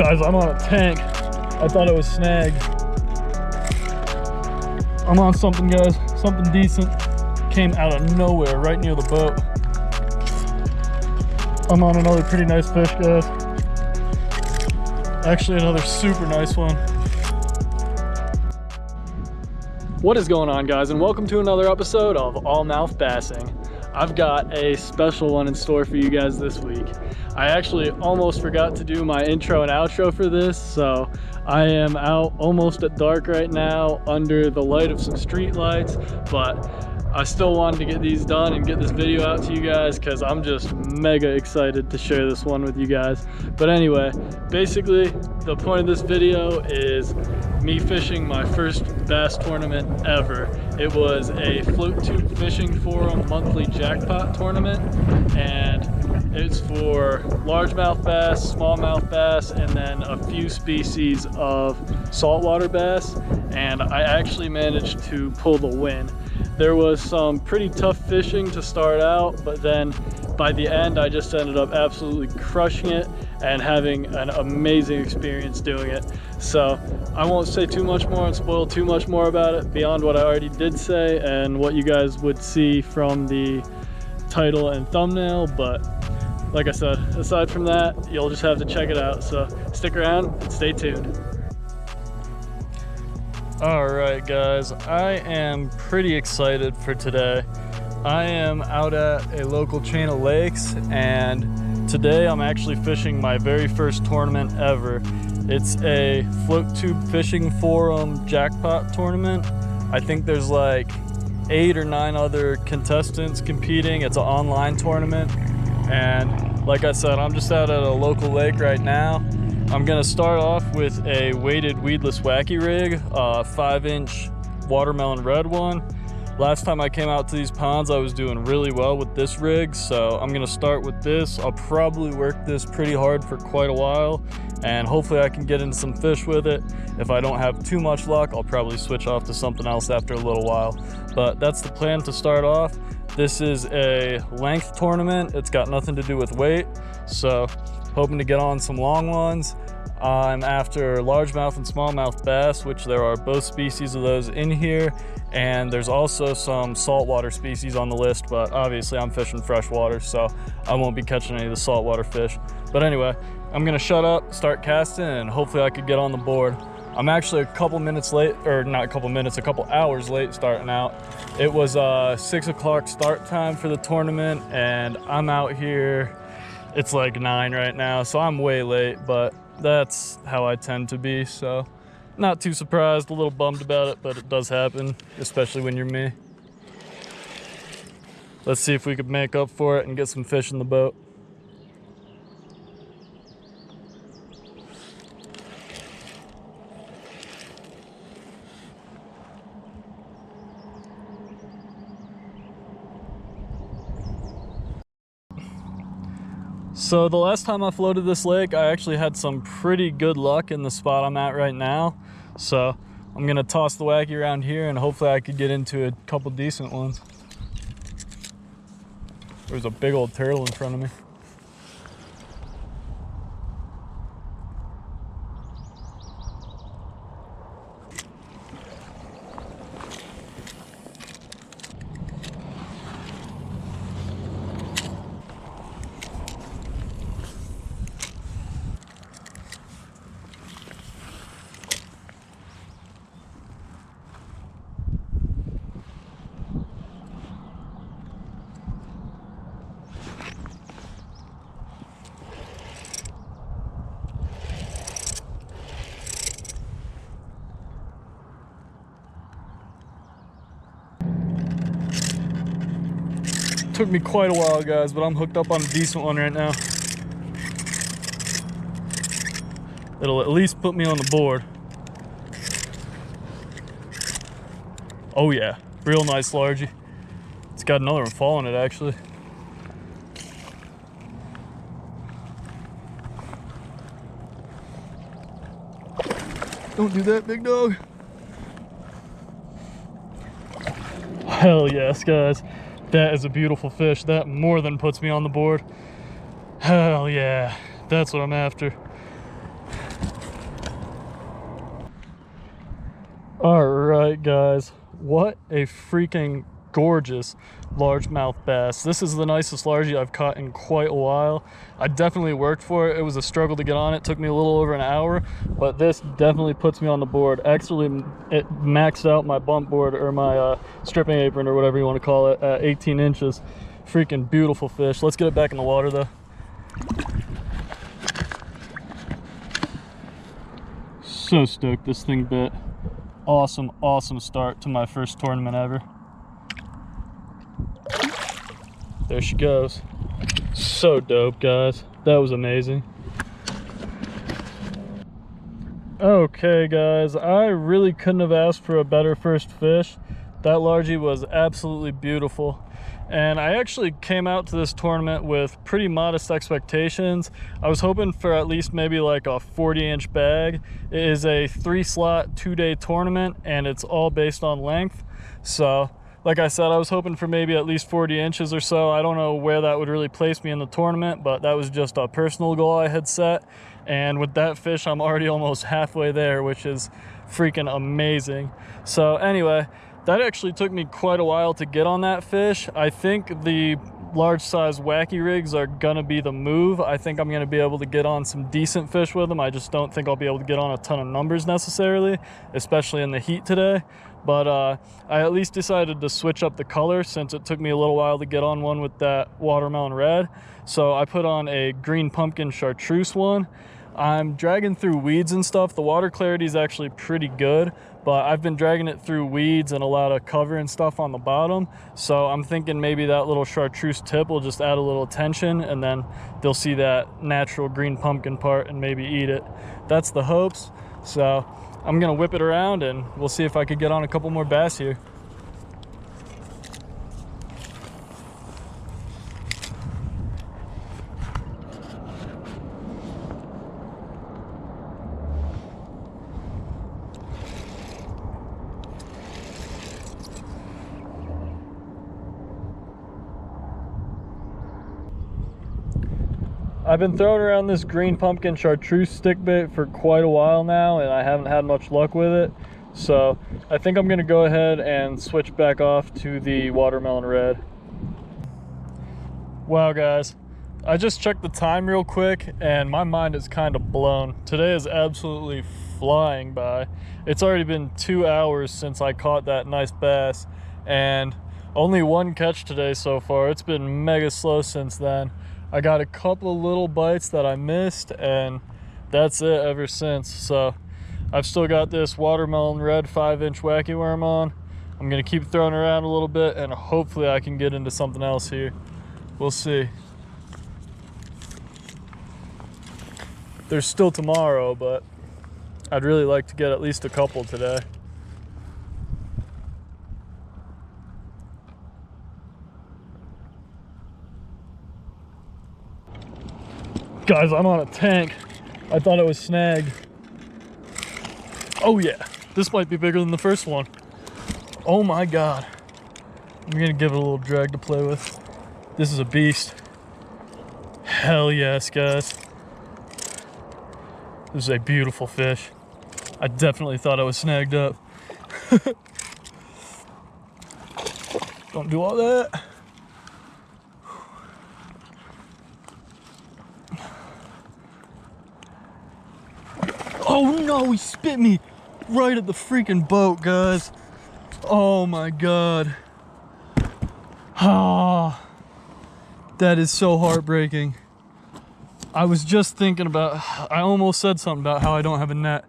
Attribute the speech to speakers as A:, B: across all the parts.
A: Guys, I'm on a tank. I thought it was snagged. I'm on something, guys, something decent. Came out of nowhere, right near the boat. I'm on another pretty nice fish, guys. Actually, another super nice one. What is going on, guys, and welcome to another episode of All Mouth Bassing. I've got a special one in store for you guys this week. I actually almost forgot to do my intro and outro for this, so I am out almost at dark right now under the light of some street lights, but I still wanted to get these done and get this video out to you guys because I'm just mega excited to share this one with you guys. But anyway, basically the point of this video is me fishing my first bass tournament ever. It was a Float Tube Fishing Forum monthly jackpot tournament, and it's for largemouth bass, smallmouth bass, and then a few species of saltwater bass, and I actually managed to pull the win. There was some pretty tough fishing to start out, but then by the end I just ended up absolutely crushing it and having an amazing experience doing it. So I won't say too much more and spoil too much more about it beyond what I already did say and what you guys would see from the title and thumbnail, but like I said, aside from that, you'll just have to check it out. So stick around and stay tuned. All right, guys, I am pretty excited for today. I am out at a local chain of lakes, and today I'm actually fishing my very first tournament ever. It's a Float Tube Fishing Forum jackpot tournament. I think there's like 8 or 9 other contestants competing. It's an online tournament, and like I said, I'm just out at a local lake right now. I'm gonna start off with a weighted weedless wacky rig, 5-inch watermelon red one. Last time I came out to these ponds, I was doing really well with this rig, so I'm gonna start with this. I'll probably work this pretty hard for quite a while, and hopefully I can get into some fish with it. If I don't have too much luck, I'll probably switch off to something else after a little while. But that's the plan to start off. This is a length tournament. It's got nothing to do with weight, so hoping to get on some long ones. I'm after largemouth and smallmouth bass, which there are both species of those in here, and there's also some saltwater species on the list, but obviously I'm fishing freshwater, so I won't be catching any of the saltwater fish. But anyway, I'm gonna shut up, start casting, and hopefully I could get on the board. I'm actually a couple minutes late, or not a couple minutes, a couple hours late starting out. It was 6 o'clock start time for the tournament, and I'm out here. It's like 9 right now, so I'm way late, but that's how I tend to be, so not too surprised, a little bummed about it, but it does happen, especially when you're me. Let's see if we could make up for it and get some fish in the boat. So the last time I floated this lake, I actually had some pretty good luck in the spot I'm at right now. So I'm gonna toss the wacky around here and hopefully I could get into a couple decent ones. There's a big old turtle in front of me. Took me quite a while, guys, but I'm hooked up on a decent one right now. It'll at least put me on the board. Oh yeah, real nice largie. It's got another one following it actually. Don't do that, big dog. Hell yes, guys. That is a beautiful fish. That more than puts me on the board. Hell yeah, that's what I'm after. All right, guys, what a freaking gorgeous largemouth bass. This is the nicest largie I've caught in quite a while. I definitely worked for it. It was a struggle to get on. It took me a little over an hour, but this definitely puts me on the board. Actually, it maxed out my bump board, or my stripping apron, or whatever you want to call it, at 18 inches. Freaking beautiful fish. Let's get it back in the water though. So stoked this thing bit. Awesome, awesome start to my first tournament ever. There she goes. So dope, guys. That was amazing. Okay, guys, I really couldn't have asked for a better first fish. That largie was absolutely beautiful. And I actually came out to this tournament with pretty modest expectations. I was hoping for at least maybe like a 40-inch bag. It is a 3-slot, 2-day tournament, and it's all based on length. So, like I said, I was hoping for maybe at least 40 inches or so. I don't know where that would really place me in the tournament, but that was just a personal goal I had set. And with that fish, I'm already almost halfway there, which is freaking amazing. So anyway, that actually took me quite a while to get on that fish. I think the large size wacky rigs are gonna be the move. I think I'm gonna be able to get on some decent fish with them. I just don't think I'll be able to get on a ton of numbers necessarily, especially in the heat today. But I at least decided to switch up the color since it took me a little while to get on one with that watermelon red. So I put on a green pumpkin chartreuse one. I'm dragging through weeds and stuff. The water clarity is actually pretty good, but I've been dragging it through weeds and a lot of cover and stuff on the bottom. So I'm thinking maybe that little chartreuse tip will just add a little tension, and then they'll see that natural green pumpkin part and maybe eat it. That's the hopes. So I'm gonna whip it around and we'll see if I could get on a couple more bass here. I've been throwing around this green pumpkin chartreuse stick bait for quite a while now, and I haven't had much luck with it. So I think I'm gonna go ahead and switch back off to the watermelon red. Wow, guys, I just checked the time real quick and my mind is kind of blown. Today is absolutely flying by. It's already been 2 hours since I caught that nice bass, and only one catch today so far. It's been mega slow since then. I got a couple little bites that I missed, and that's it ever since. So I've still got this watermelon red 5-inch wacky worm on. I'm gonna keep throwing around a little bit and hopefully I can get into something else here. We'll see. There's still tomorrow, but I'd really like to get at least a couple today. Guys, I'm on a tank. I thought it was snagged. Oh yeah, this might be bigger than the first one. Oh my God. I'm gonna give it a little drag to play with. This is a beast. Hell yes, guys. This is a beautiful fish. I definitely thought I was snagged up. Don't do all that. Oh no, he spit me right at the freaking boat, guys. Oh my God. Ah, that is so heartbreaking. I was just thinking about, I almost said something about how I don't have a net.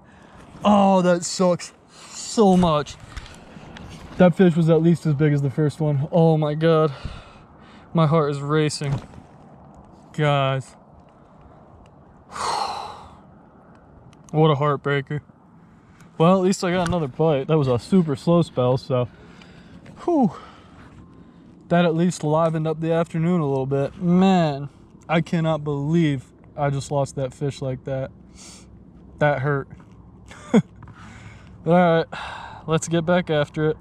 A: Oh, that sucks so much. That fish was at least as big as the first one. Oh my God. My heart is racing. Guys. What a heartbreaker. Well, at least I got another bite. That was a super slow spell, so whew. That at least livened up the afternoon a little bit. Man, I cannot believe I just lost that fish like that. That hurt. All right, let's get back after it.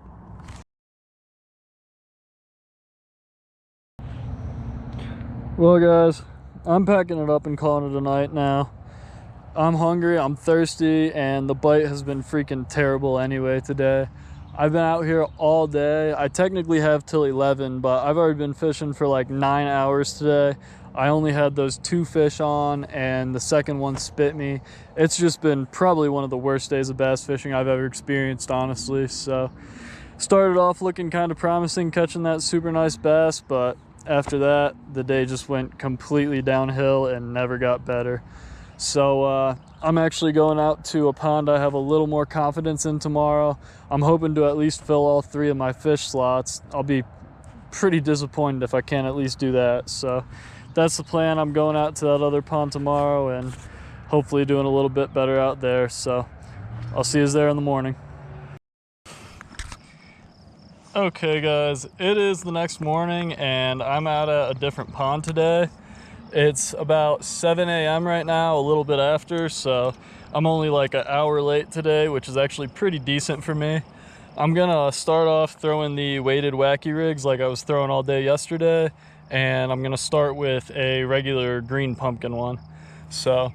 A: Well, guys, I'm packing it up and calling it a night now. I'm hungry, I'm thirsty, and the bite has been freaking terrible anyway today. I've been out here all day. I technically have till 11, but I've already been fishing for like 9 hours today. I only had those 2 fish on, and the second one spit me. It's just been probably one of the worst days of bass fishing I've ever experienced, honestly. So started off looking kind of promising, catching that super nice bass, but after that, the day just went completely downhill and never got better. So I'm actually going out to a pond I have a little more confidence in tomorrow. I'm hoping to at least fill all 3 of my fish slots. I'll be pretty disappointed if I can't at least do that. So that's the plan. I'm going out to that other pond tomorrow and hopefully doing a little bit better out there. So I'll see you there in the morning. Okay guys, it is the next morning and I'm out at a different pond today. It's about 7 a.m. right now, a little bit after, so I'm only like an hour late today, which is actually pretty decent for me. I'm gonna start off throwing the weighted wacky rigs like I was throwing all day yesterday, and I'm gonna start with a regular green pumpkin one. So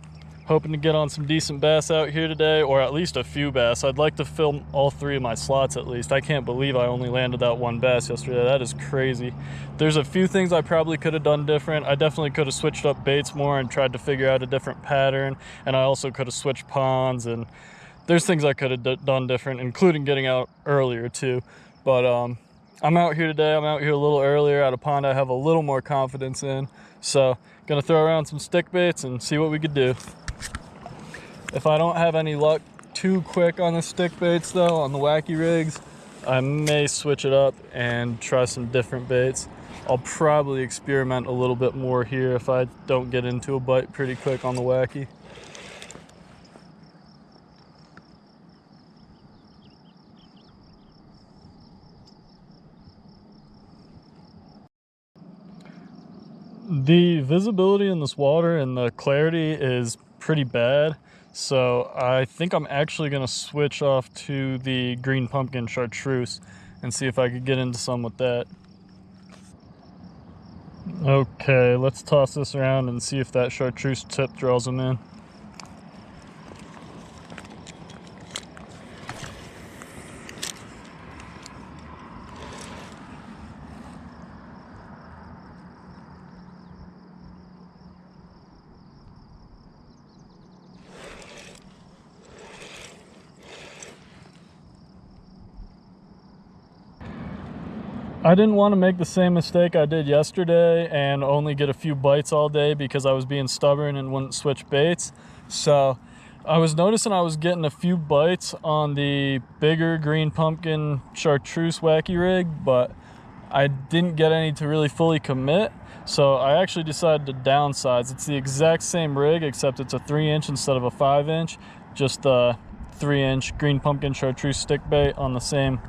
A: hoping to get on some decent bass out here today, or at least a few bass. I'd like to film all 3 of my slots at least. I can't believe I only landed that 1 bass yesterday. That is crazy. There's a few things I probably could have done different. I definitely could have switched up baits more and tried to figure out a different pattern, and I also could have switched ponds, and there's things I could have done different, including getting out earlier too. But I'm out here today. I'm out here a little earlier at a pond I have a little more confidence in. So gonna throw around some stick baits and see what we could do. If I don't have any luck too quick on the stick baits though, on the wacky rigs, I may switch it up and try some different baits. I'll probably experiment a little bit more here if I don't get into a bite pretty quick on the wacky. The visibility in this water and the clarity is pretty bad. So I think I'm actually gonna switch off to the green pumpkin chartreuse and see if I could get into some with that. Okay, let's toss this around and see if that chartreuse tip draws them in. I didn't want to make the same mistake I did yesterday and only get a few bites all day because I was being stubborn and wouldn't switch baits. So I was noticing I was getting a few bites on the bigger green pumpkin chartreuse wacky rig, but I didn't get any to really fully commit. So I actually decided to downsize. It's the exact same rig except it's a 3-inch instead of a 5-inch, just a 3-inch green pumpkin chartreuse stick bait on the same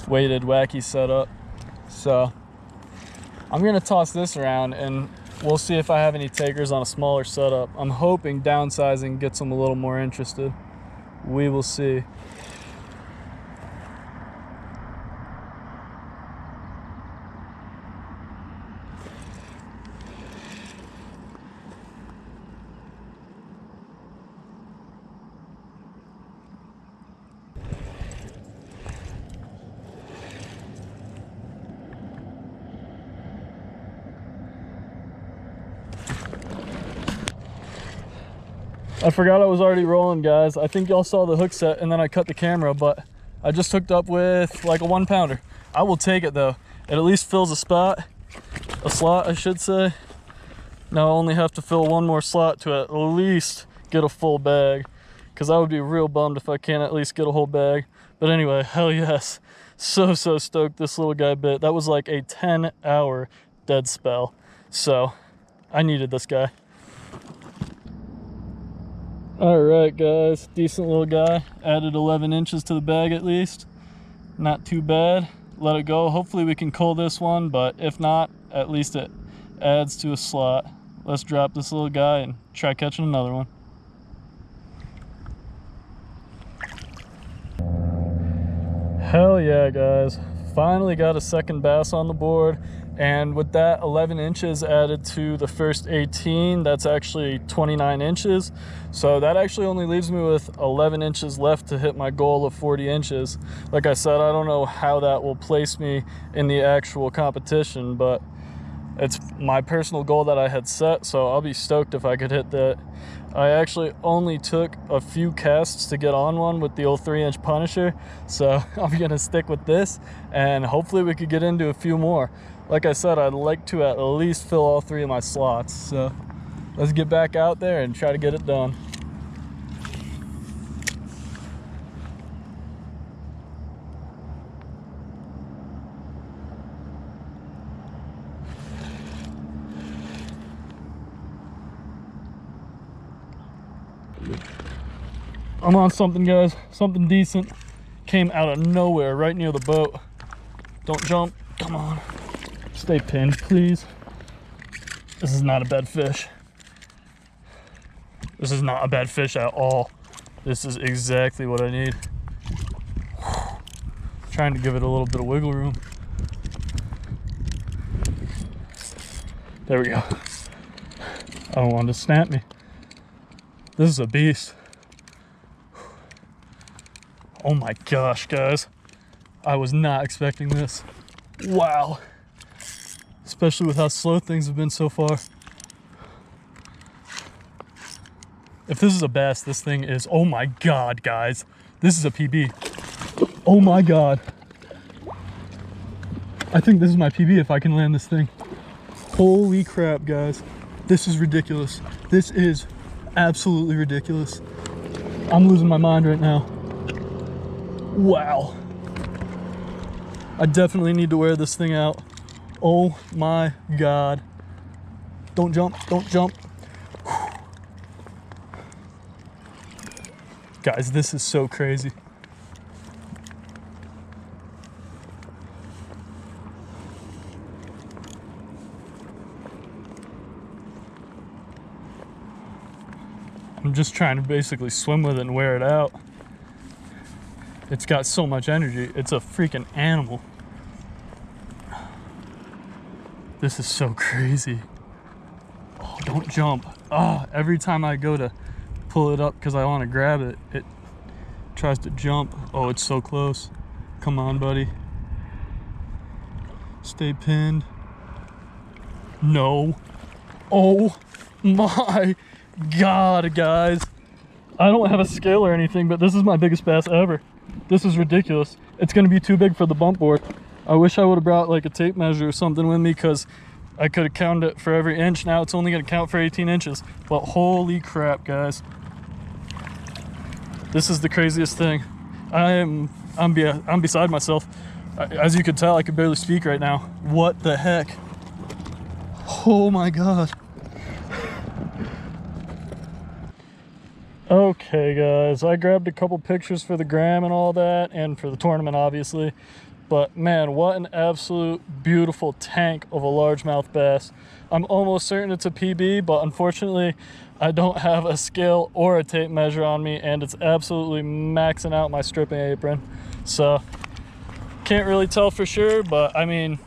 A: weighted wacky setup. So I'm gonna toss this around and we'll see if I have any takers on a smaller setup. I'm hoping downsizing gets them a little more interested. We will see. I forgot I was already rolling, guys. I think y'all saw the hook set and then I cut the camera, but I just hooked up with like a 1-pounder. I will take it though. It at least fills a slot, I should say. Now I only have to fill 1 more slot to at least get a full bag, because I would be real bummed if I can't at least get a whole bag. But anyway, hell yes. So stoked this little guy bit. That was like a 10-hour dead spell. So I needed this guy. All right, guys, decent little guy. Added 11 inches to the bag at least. Not too bad. Let it go. Hopefully we can cull this one, but if not, at least it adds to a slot. Let's drop this little guy and try catching another one. Hell yeah, guys. Finally got a second bass on the board, and with that 11 inches added to the first 18, that's actually 29 inches. So that actually only leaves me with 11 inches left to hit my goal of 40 inches. Like I said, I don't know how that will place me in the actual competition, but it's my personal goal that I had set, so I'll be stoked if I could hit that. I actually only took a few casts to get on one with the old 3-inch Punisher, so I'm gonna stick with this, and hopefully we could get into a few more. Like I said, I'd like to at least fill all 3 of my slots, so let's get back out there and try to get it done. I'm on something, guys, something decent. Came out of nowhere right near the boat. Don't jump, come on. Stay pinned, please. This is not a bad fish. This is not a bad fish at all. This is exactly what I need. Trying to give it a little bit of wiggle room. There we go. I don't want it to snap me. This is a beast. Oh my gosh, guys. I was not expecting this. Wow. Especially with how slow things have been so far. If this is a bass, this thing is, oh my God, guys. This is a PB. Oh my God. I think this is my PB if I can land this thing. Holy crap, guys. This is ridiculous. This is absolutely ridiculous. I'm losing my mind right now. Wow. I definitely need to wear this thing out. Oh my God. Don't jump, don't jump. Guys, this is so crazy. I'm just trying to basically swim with it and wear it out. It's got so much energy. It's a freaking animal. This is so crazy. Oh, don't jump. Oh, every time I go to pull it up because I want to grab it, it tries to jump. Oh, it's so close. Come on, buddy. Stay pinned. No. Oh my God, guys. I don't have a scale or anything, but this is my biggest bass ever. This is ridiculous. It's gonna be too big for the bump board. I wish I would have brought like a tape measure or something with me, because I could have counted it for every inch. Now it's only gonna count for 18 inches. But holy crap, guys. This is the craziest thing. I'm beside myself. As you can tell, I can barely speak right now. What the heck? Oh my God. Okay, guys, I grabbed a couple pictures for the gram and all that, and for the tournament, obviously. But man, what an absolute beautiful tank of a largemouth bass. I'm almost certain it's a PB, but unfortunately, I don't have a scale or a tape measure on me, and it's absolutely maxing out my stripping apron. So, can't really tell for sure, but I mean,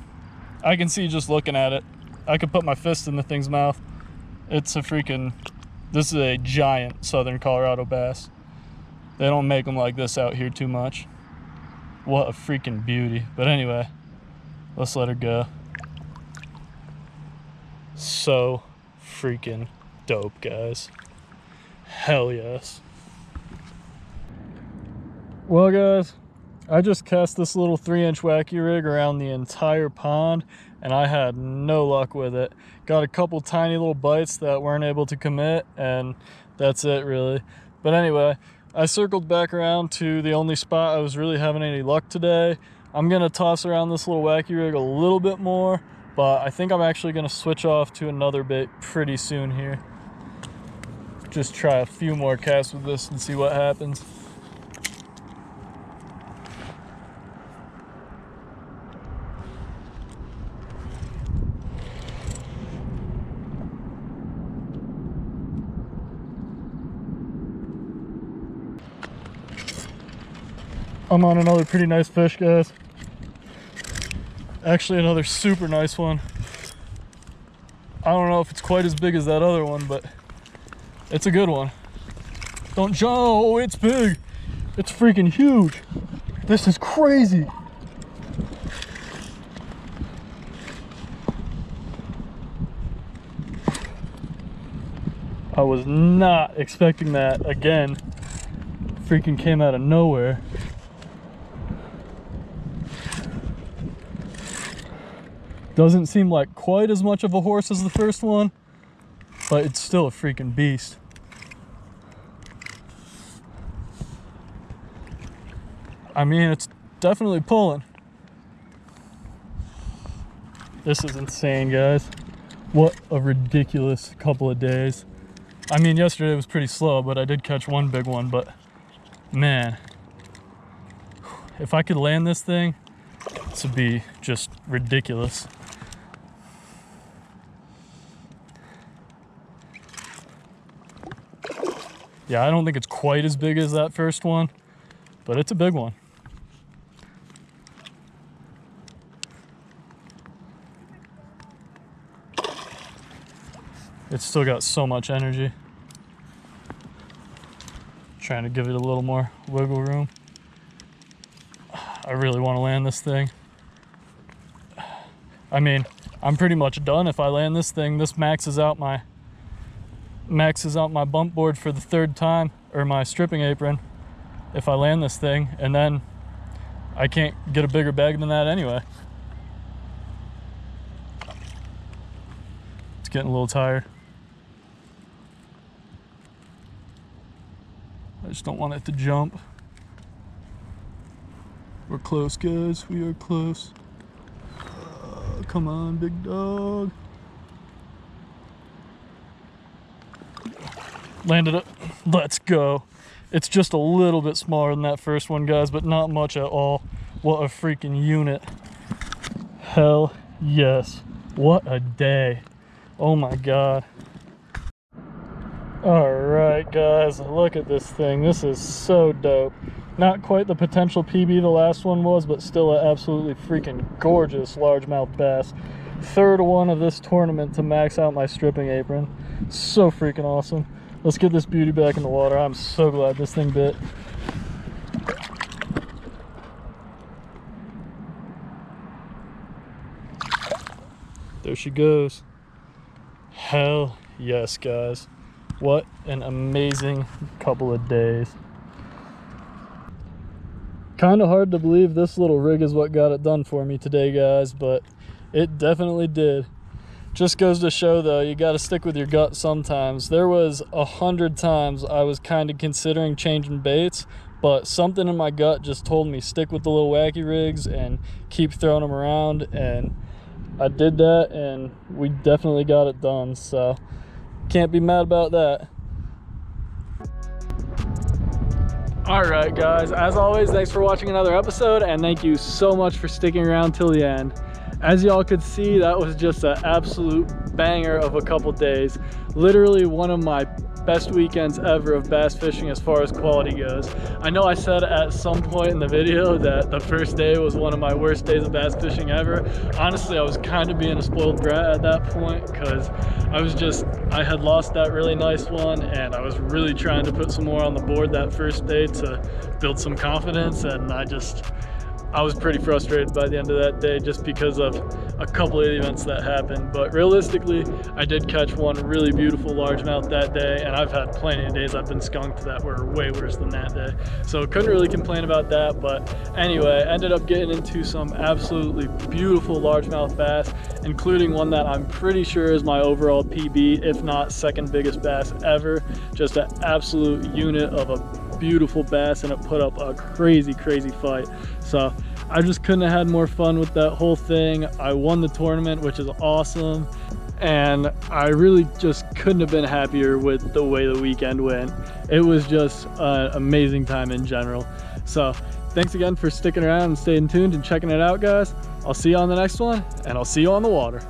A: I can see just looking at it. I could put my fist in the thing's mouth. It's a freaking... This is a giant southern Colorado bass. They don't make them like this out here too much. What a freaking beauty. But anyway, let's let her go. So freaking dope, guys. Hell yes. Well, guys, I just cast this little 3-inch wacky rig around the entire pond, and I had no luck with it. Got a couple tiny little bites that weren't able to commit, and that's it really. But anyway, I circled back around to the only spot I was really having any luck today. I'm gonna toss around this little wacky rig a little bit more, but I think I'm actually gonna switch off to another bait pretty soon here. Just try a few more casts with this and see what happens. I'm on another pretty nice fish, guys. Actually, another super nice one. I don't know if it's quite as big as that other one, but it's a good one. Don't jump. Oh, it's big. It's freaking huge. This is crazy. I was not expecting that. Again, freaking came out of nowhere. Doesn't seem like quite as much of a horse as the first one, but it's still a freaking beast. I mean, it's definitely pulling. This is insane, guys. What a ridiculous couple of days. I mean, yesterday was pretty slow, but I did catch one big one. But man, if I could land this thing, this would be just ridiculous. Yeah, I don't think it's quite as big as that first one, but it's a big one. It's still got so much energy. Trying to give it a little more wiggle room. I really want to land this thing. I mean, I'm pretty much done if I land this thing. This maxes out my bump board for the third time, or my stripping apron, if I land this thing, and then I can't get a bigger bag than that anyway. It's getting a little tired. I just don't want it to jump. We're close, guys. We are close. Come on, big dog. Landed it. Let's go. It's just a little bit smaller than that first one, guys, but not much at all. What a freaking unit. Hell yes. What a day. Oh my God. All right, guys, look at this thing. This is so dope. Not quite the potential PB the last one was, but still an absolutely freaking gorgeous largemouth bass. Third one of this tournament to max out my stripping apron. So freaking awesome. Let's get this beauty back in the water. I'm so glad this thing bit. There she goes. Hell yes, guys. What an amazing couple of days. Kind of hard to believe this little rig is what got it done for me today, guys, but it definitely did. Just goes to show, though, you got to stick with your gut sometimes. There was 100 times I was kind of considering changing baits, but something in my gut just told me stick with the little wacky rigs and keep throwing them around, and I did that, and we definitely got it done, so can't be mad about that. All right, guys, as always, thanks for watching another episode, and thank you so much for sticking around till the end. As y'all could see, that was just an absolute banger of a couple days. Literally one of my best weekends ever of bass fishing as far as quality goes. I know I said at some point in the video that the first day was one of my worst days of bass fishing ever. Honestly, I was kind of being a spoiled brat at that point, because I had lost that really nice one, and I was really trying to put some more on the board that first day to build some confidence, and I was pretty frustrated by the end of that day just because of a couple of events that happened. But realistically, I did catch one really beautiful largemouth that day, and I've had plenty of days I've been skunked that were way worse than that day. So couldn't really complain about that. But anyway, ended up getting into some absolutely beautiful largemouth bass, including one that I'm pretty sure is my overall PB, if not second biggest bass ever. Just an absolute unit of a beautiful bass, and it put up a crazy fight. So I just couldn't have had more fun with that whole thing. I won the tournament, which is awesome, and I really just couldn't have been happier with the way the weekend went. It was just an amazing time in general. So thanks again for sticking around and staying tuned and checking it out, guys. I'll see you on the next one, and I'll see you on the water.